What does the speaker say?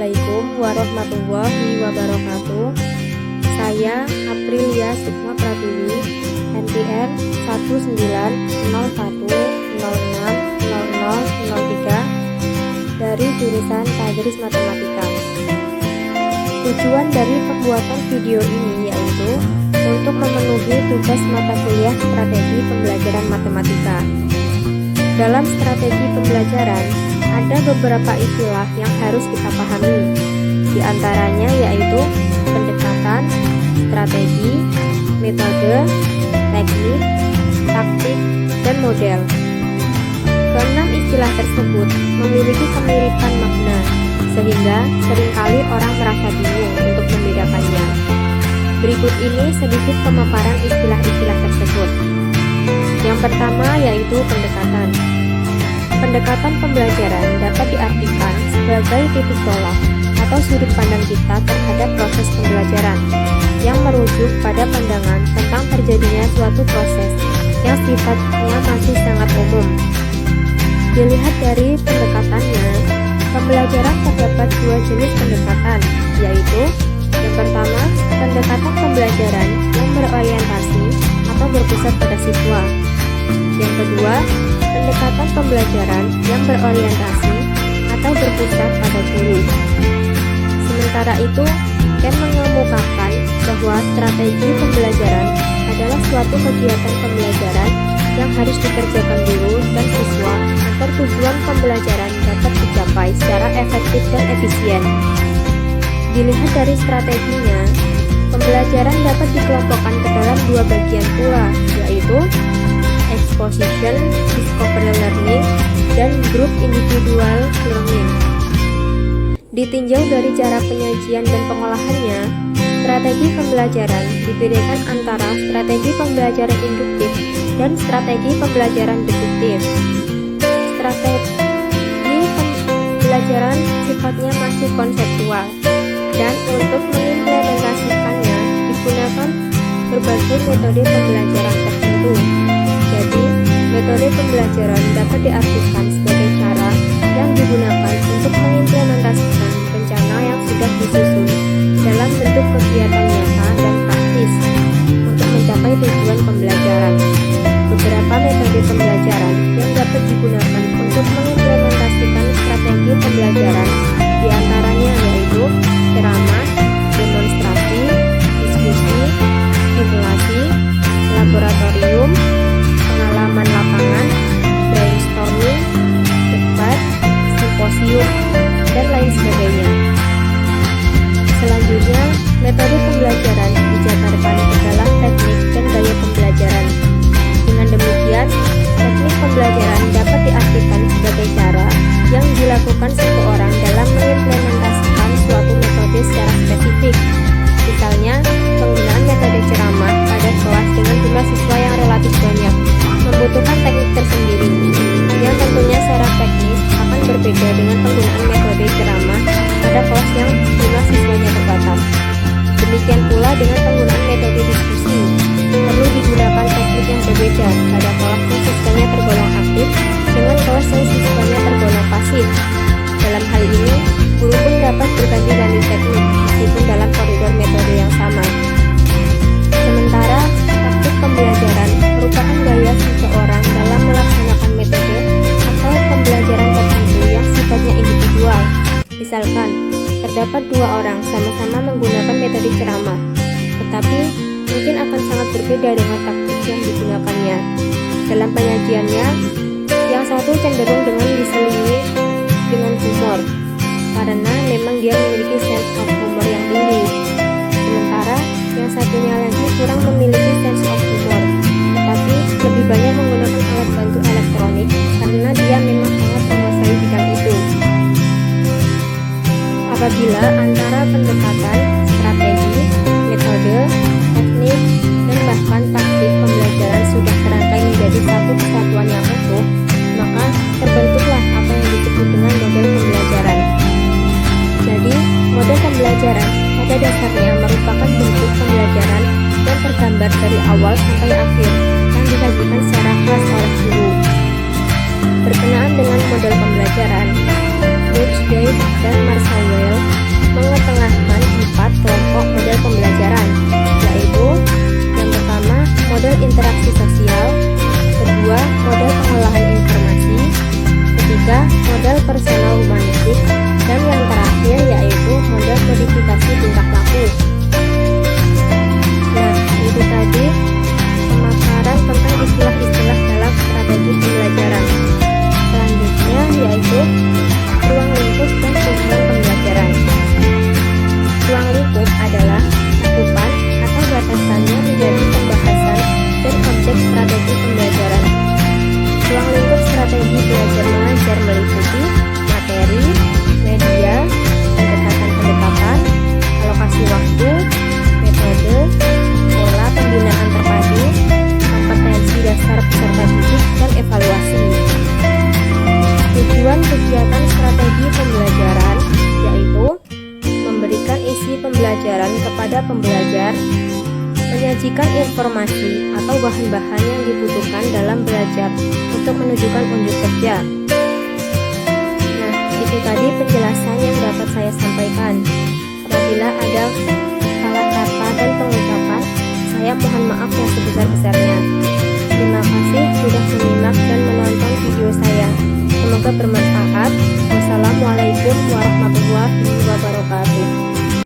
Assalamualaikum warahmatullahi wabarakatuh. Saya Aprilia Sukma Pratiwi, NPM 1901060003 dari jurusan Tadris Matematika. Tujuan dari pembuatan video ini yaitu untuk memenuhi tugas mata kuliah strategi pembelajaran matematika. Dalam strategi pembelajaran, ada beberapa istilah yang harus kita pahami. Di antaranya yaitu pendekatan, strategi, metode, teknik, taktik, dan model. Keenam istilah tersebut memiliki kemiripan makna, sehingga seringkali orang merasa bingung untuk membedakannya. Berikut ini sedikit pemaparan istilah-istilah tersebut. Yang pertama yaitu pendekatan. Pendekatan pembelajaran dapat diartikan sebagai titik tolak atau sudut pandang kita terhadap proses pembelajaran yang merujuk pada pandangan tentang terjadinya suatu proses yang sifatnya masih sangat umum. Dilihat dari pendekatannya, pembelajaran terdapat dua jenis pendekatan, yaitu yang pertama, pendekatan pembelajaran yang berorientasi atau berpusat pada siswa. Yang kedua, pendekatan pembelajaran yang berorientasi atau berpusat pada guru. Sementara itu, Ken mengemukakan bahwa strategi pembelajaran adalah suatu kegiatan pembelajaran yang harus dikerjakan guru dan siswa agar tujuan pembelajaran dapat dicapai secara efektif dan efisien. Dilihat dari strateginya, pembelajaran dapat dikelompokkan ke dalam dua bagian pula, yaitu exposition, discovery learning, dan group individual learning. Ditinjau dari cara penyajian dan pengolahannya, strategi pembelajaran dibedakan antara strategi pembelajaran induktif dan strategi pembelajaran deduktif. Strategi pembelajaran sifatnya masih konseptual, dan untuk mengimplementasikannya digunakan berbagai metode pembelajaran tertentu. Jadi, metode pembelajaran dapat diartikan sebagai cara yang digunakan untuk mengimplementasikan rencana yang sudah disusun dalam bentuk kegiatan nyata dan praktis untuk mencapai tujuan pembelajaran. Beberapa metode pembelajaran yang dapat digunakan untuk mengimplementasikan strategi pembelajaran diantaranya yaitu ceramah, demonstrasi, diskusi, simulasi, laboratorium, pengalaman lapangan, brainstorming, debat, simposium, dan lain sebagainya. Selanjutnya, metode pembelajaran dijabarkan ke dalam teknik dan gaya pembelajaran. Dengan demikian, teknik pembelajaran dapat diartikan sebagai cara yang dilakukan seseorang dalam mengimplementasikan suatu metode secara spesifik. Misalnya, penggunaan metode ceramah pada kelas dengan jumlah siswa yang relatif banyak membutuhkan teknik tersendiri, yang tentunya secara teknis akan berbeda dengan penggunaan metode ceramah pada kelas yang jumlah siswanya terbatas. Demikian pula dengan penggunaan metode diskusi, perlu digunakan teknik yang berbeda pada kelas yang siswanya tergolong aktif dengan kelas yang siswanya tergolong pasif. Dalam hal ini, guru pun dapat berganti-ganti teknik meskipun dalam koridor metode yang sama. Sementara, taktik pembelajaran merupakan gaya seseorang dalam melaksanakan metode atau pembelajaran tertentu yang sifatnya individual. Misalkan, terdapat dua orang sama-sama menggunakan metode ceramah, tetapi mungkin akan sangat berbeda dengan taktik yang digunakannya. Dalam penyajiannya, yang satu cenderung dengan diselingi dengan humor, karena memang dia memiliki sense of humor yang tinggi. Sementara yang satunya lagi kurang memiliki sense of humor, tetapi lebih banyak menggunakan alat bantu elektronik karena dia memang sangat menguasai bidang itu. Apabila antara pendekatan, strategi, metode, teknik, dan bahkan taktik pembelajaran sudah terangkai menjadi satu kesatuan yang utuh, maka terbentuklah apa yang disebut dengan model pembelajaran. Jadi, model pembelajaran pada dasarnya merupakan bentuk pembelajaran yang tergambar dari awal sampai akhir yang disajikan secara khas oleh guru. Berkenaan dengan model pembelajaran, Birchday dan Marshall personal humanistik, dan yang terakhir yaitu model modifikasi tingkah laku. Nah, itu tadi pemaparan tentang istilah-istilah dalam strategi pembelajaran. Selanjutnya yaitu ruang lingkup dan tujuan pembelajaran. Ruang lingkup adalah cakupan atau batasannya menjadi pembahasan dan objek strategi pembelajaran. Ruang lingkup strategi belajar mengajar meliputi materi, media, pendekatan-pendekatan, alokasi waktu, metode, pola pembinaan terpadu, kompetensi dasar peserta didik, dan evaluasi. Tujuan kegiatan strategi pembelajaran yaitu memberikan isi pembelajaran kepada pembelajar, menyajikan informasi atau bahan-bahan yang dibutuhkan dalam belajar untuk menunjukkan unjuk kerja. Nah, itu tadi penjelasan yang dapat saya sampaikan. Apabila ada salah kata dan pengucapan, saya mohon maaf yang sebesar-besarnya. Terima kasih sudah menyimak dan menonton video saya. Semoga bermanfaat.